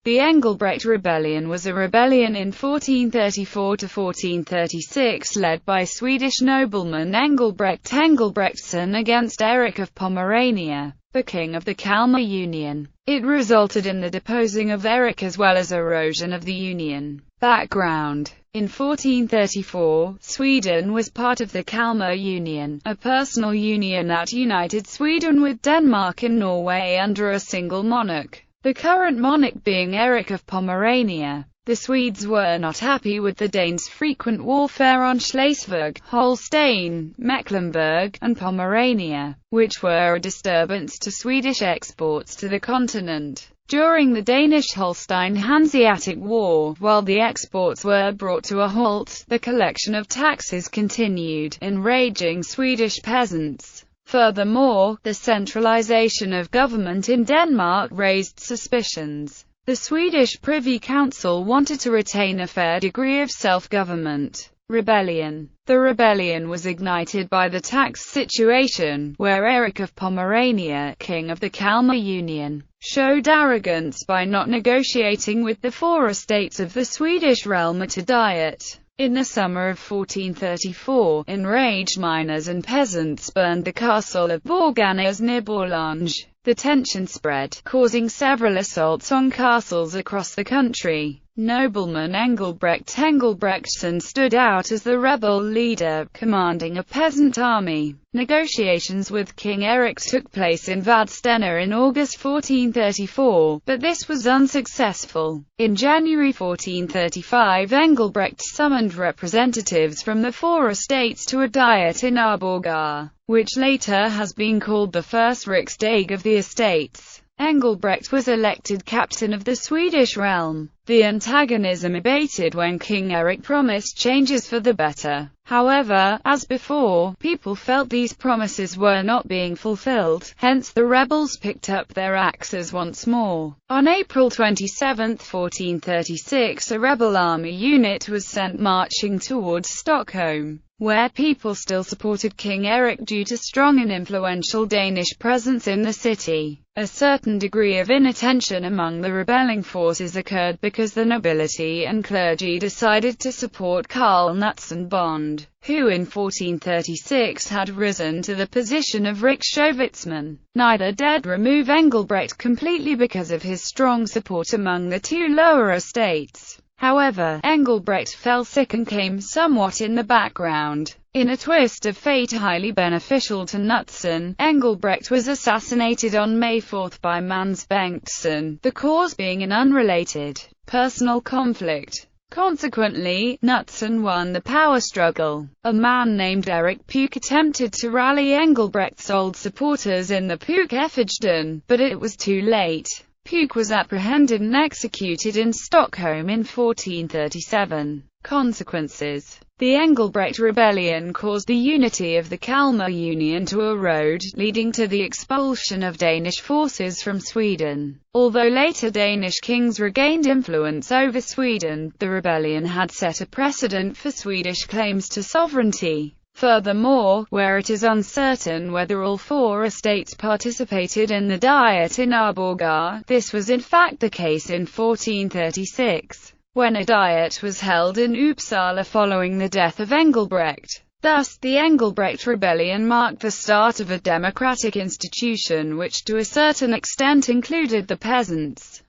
The Engelbrekt Rebellion was a rebellion in 1434 to 1436 led by Swedish nobleman Engelbrekt Engelbrektsson against Eric of Pomerania, the king of the Kalmar Union. It resulted in the deposing of Eric as well as erosion of the Union. Background: in 1434, Sweden was part of the Kalmar Union, a personal union that united Sweden with Denmark and Norway under a single monarch, the current monarch being Eric of Pomerania. The Swedes were not happy with the Danes' frequent warfare on Schleswig, Holstein, Mecklenburg, and Pomerania, which were a disturbance to Swedish exports to the continent. During the Danish-Holstein Hanseatic War, while the exports were brought to a halt, the collection of taxes continued, enraging Swedish peasants. Furthermore, the centralization of government in Denmark raised suspicions. The Swedish Privy Council wanted to retain a fair degree of self-government. Rebellion. The rebellion was ignited by the tax situation, where Eric of Pomerania, king of the Kalmar Union, showed arrogance by not negotiating with the four estates of the Swedish realm at a diet. In the summer of 1434, enraged miners and peasants burned the castle of Borgarnes near Borlänge. The tension spread, causing several assaults on castles across the country. Nobleman Engelbrekt Engelbrektsson stood out as the rebel leader, commanding a peasant army. Negotiations with King Eric took place in Vadstena in August 1434, but this was unsuccessful. In January 1435, Engelbrekt summoned representatives from the four estates to a diet in Arboga, which later has been called the First Riksdag of the Estates. Engelbrekt was elected captain of the Swedish realm. The antagonism abated when King Eric promised changes for the better. However, as before, people felt these promises were not being fulfilled, hence the rebels picked up their axes once more. On April 27, 1436, a rebel army unit was sent marching towards Stockholm, where people still supported King Eric due to strong and influential Danish presence in the city. A certain degree of inattention among the rebelling forces occurred because the nobility and clergy decided to support Carl Knutsson Bond, who in 1436 had risen to the position of Rikshovitsman. Neither dared remove Engelbrekt completely because of his strong support among the two lower estates. However, Engelbrekt fell sick and came somewhat in the background. In a twist of fate highly beneficial to Knutsson, Engelbrekt was assassinated on May 4 by Mans Bengtsson, the cause being an unrelated, personal conflict. Consequently, Knutsson won the power struggle. A man named Erik Puch attempted to rally Engelbrekt's old supporters in the Puch-Efterden, but it was too late. Puch was apprehended and executed in Stockholm in 1437. Consequences: the Engelbrekt Rebellion caused the unity of the Kalmar Union to erode, leading to the expulsion of Danish forces from Sweden. Although later Danish kings regained influence over Sweden, the rebellion had set a precedent for Swedish claims to sovereignty. Furthermore, where it is uncertain whether all four estates participated in the diet in Arboga, this was in fact the case in 1436, when a diet was held in Uppsala following the death of Engelbrekt. Thus, the Engelbrekt Rebellion marked the start of a democratic institution which to a certain extent included the peasants.